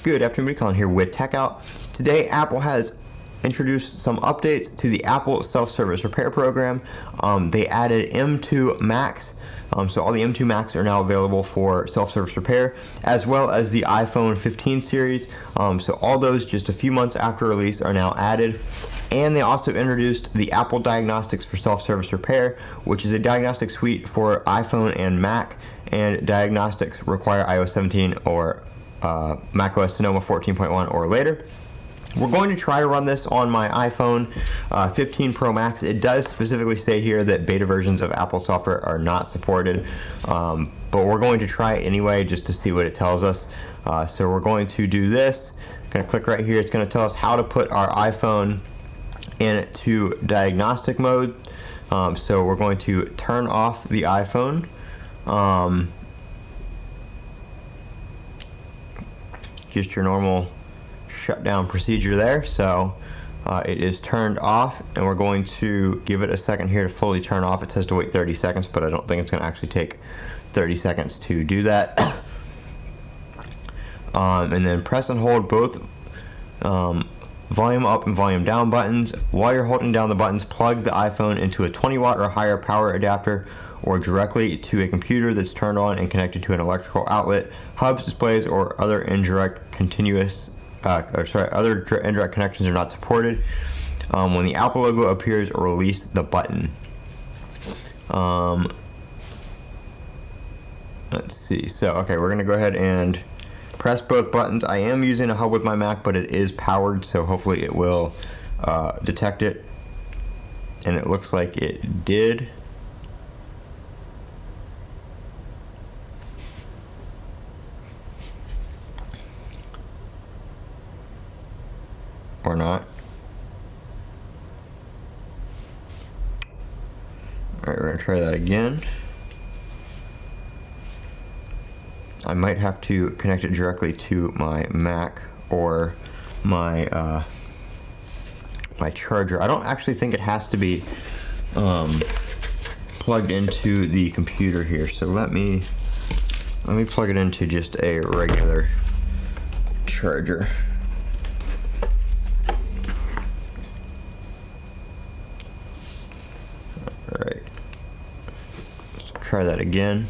Good afternoon, Colin here with Techout. Today, Apple has introduced some updates to the Apple self-service repair program. They added M2 Max, so all the M2 Max are now available for self-service repair, as well as the iPhone 15 series. So all those just a few months after release are now added. And they also introduced the Apple Diagnostics for self-service repair, which is a diagnostic suite for iPhone and Mac, and diagnostics require iOS 17 or macOS Sonoma 14.1 or later. We're going to try to run this on my iPhone 15 Pro Max. It does specifically say here that beta versions of Apple software are not supported, but we're going to try it anyway just to see what it tells us. So we're going to do this. Going to click right here. It's going to tell us how to put our iPhone into diagnostic mode. So we're going to turn off the iPhone. Just your normal shutdown procedure there. So it is turned off, and we're going to give it a second here to fully turn off. It says to wait 30 seconds, but I don't think it's going to actually take 30 seconds to do that. And then press and hold both volume up and volume down buttons. While you're holding down the buttons, plug the iPhone into a 20 watt or higher power adapter or directly to a computer that's turned on and connected to an electrical outlet. Hubs, displays, or other indirect connections are not supported. When the Apple logo appears, release the button. Let's see. So, okay, we're going to go ahead and press both buttons. I am using a hub with my Mac, but it is powered, so hopefully it will detect it. And it looks like it did. Or not. Alright, we're going to try that again. I might have to connect it directly to my Mac or my my charger. I don't actually think it has to be plugged into the computer here. So let me plug it into just a regular charger. Alright, let's try that again.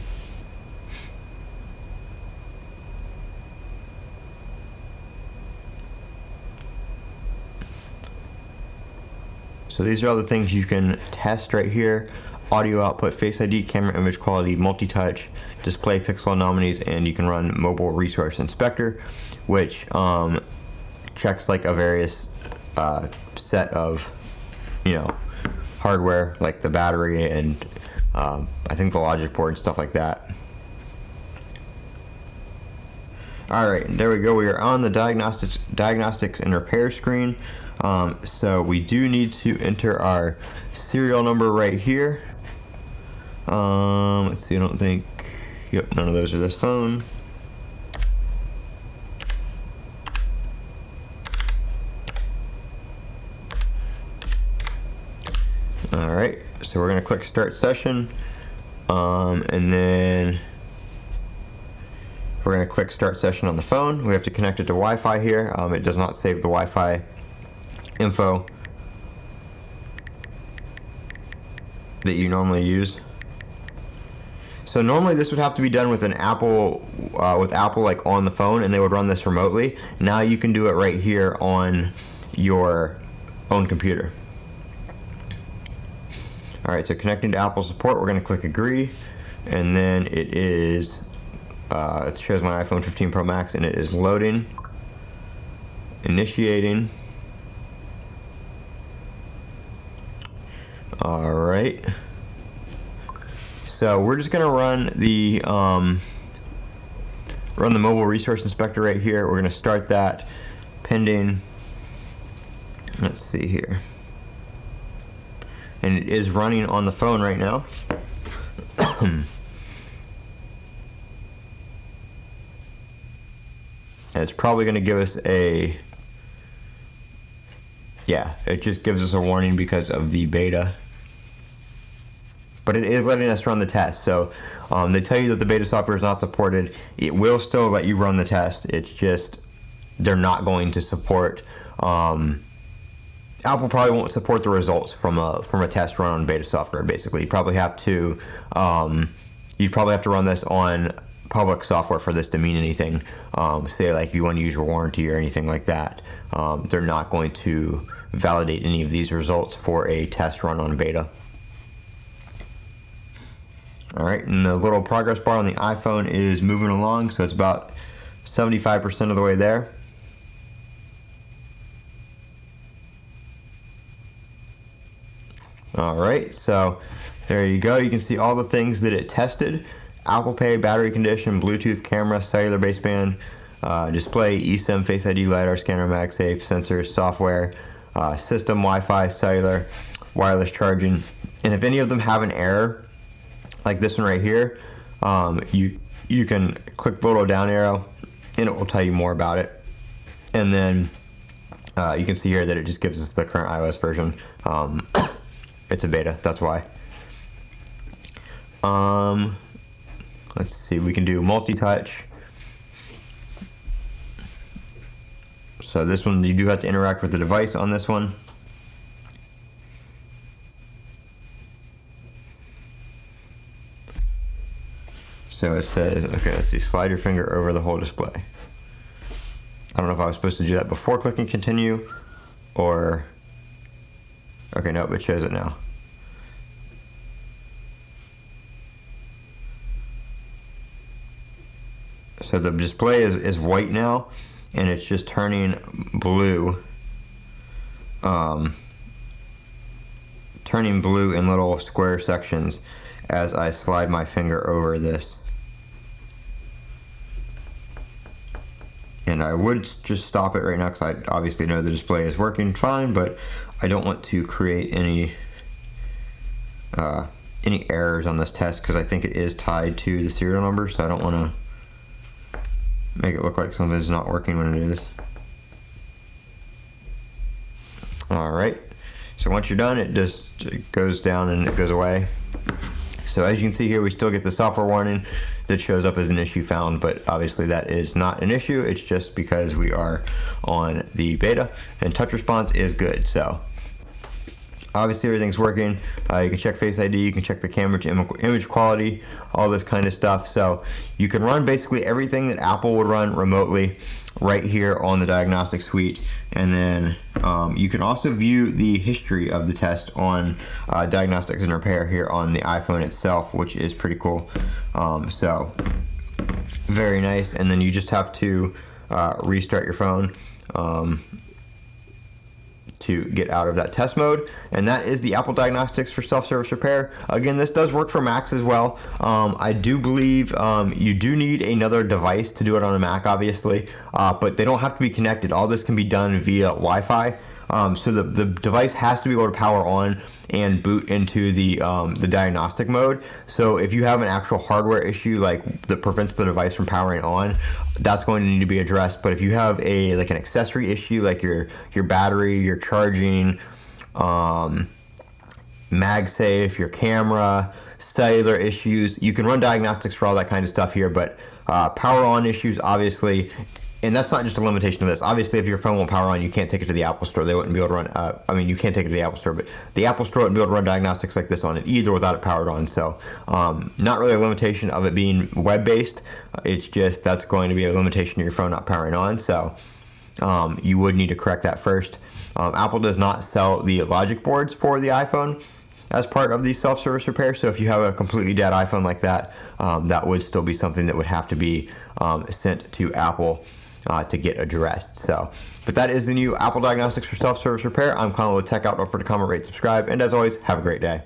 So these are all the things you can test right here: audio output, Face ID, camera image quality, MultiTouch, display pixel anomalies, and you can run Mobile Resource Inspector, which checks like a various set of, hardware, like the battery and I think the logic board and stuff like that. Alright, there we go. We are on the diagnostics and repair screen. So we do need to enter our serial number right here. Let's see, I don't think, yep, none of those are this phone. Alright, so we're going to click start session, and then we're going to click start session on the phone. We have to connect it to Wi-Fi here. It does not save the Wi-Fi info that you normally use. So normally this would have to be done with an Apple, like on the phone, and they would run this remotely. Now you can do it right here on your own computer. Alright, so connecting to Apple support, we're going to click agree, and then it is, it shows my iPhone 15 Pro Max, and it is loading, initiating. Alright, so we're just going to run the Mobile Resource Inspector right here. We're going to start that pending, let's see here, and it is running on the phone right now. And it's probably going to give us it just gives us a warning because of the beta. But it is letting us run the test. So they tell you that the beta software is not supported. It will still let you run the test. It's just they're not going to support. Apple probably won't support the results from a test run on beta software. Basically, you probably have to run this on public software for this to mean anything. Say like you want to use your warranty or anything like that. They're not going to validate any of these results for a test run on beta. All right, and the little progress bar on the iPhone is moving along, so it's about 75% of the way there. All right, so there you go. You can see all the things that it tested: Apple Pay, battery condition, Bluetooth, camera, cellular baseband, display, eSIM, Face ID, LiDAR scanner, MagSafe, sensors, software, system, Wi-Fi, cellular, wireless charging. And if any of them have an error, like this one right here, you can click the little down arrow and it will tell you more about it. And then you can see here that it just gives us the current iOS version. It's a beta, that's why. Let's see, we can do MultiTouch. So this one, you do have to interact with the device on this one. So it says, okay, let's see, slide your finger over the whole display. I don't know if I was supposed to do that before clicking continue or, okay, nope, it shows it now. So the display is white now, and it's just turning blue. Turning blue in little square sections as I slide my finger over this. And I would just stop it right now because I obviously know the display is working fine, but I don't want to create any errors on this test because I think it is tied to the serial number, so I don't want to make it look like something's not working when it is. Alright, so once you're done, it just goes down and it goes away. So as you can see here, we still get the software warning that shows up as an issue found, but obviously that is not an issue. It's just because we are on the beta, and touch response is good. So obviously everything's working. You can check Face ID, you can check the camera to image quality, all this kind of stuff. So you can run basically everything that Apple would run remotely right here on the Diagnostics suite. And then you can also view the history of the test on Diagnostics and Repair here on the iPhone itself, which is pretty cool. So very nice. And then you just have to restart your phone to get out of that test mode, and that is the Apple Diagnostics for self-service repair. Again, this does work for Macs as well. I do believe you do need another device to do it on a Mac, obviously, but they don't have to be connected. All this can be done via Wi-Fi. So the device has to be able to power on and boot into the diagnostic mode. So if you have an actual hardware issue like that prevents the device from powering on, that's going to need to be addressed. But if you have an accessory issue like your battery, your charging, MagSafe, your camera, cellular issues, you can run Diagnostics for all that kind of stuff here. But power on issues, obviously. And that's not just a limitation of this. Obviously, if your phone won't power on, you can't take it to the Apple Store. They wouldn't be able to run, you can't take it to the Apple Store, but the Apple Store wouldn't be able to run Diagnostics like this on it either without it powered on. So, not really a limitation of it being web-based. It's just that's going to be a limitation of your phone not powering on. So, you would need to correct that first. Apple does not sell the logic boards for the iPhone as part of the self-service repair. So if you have a completely dead iPhone like that, that would still be something that would have to be sent to Apple to get addressed. So, but that is the new Apple Diagnostics for self-service repair. I'm Colin with Techout. Don't forget to comment, rate, subscribe, and as always, have a great day.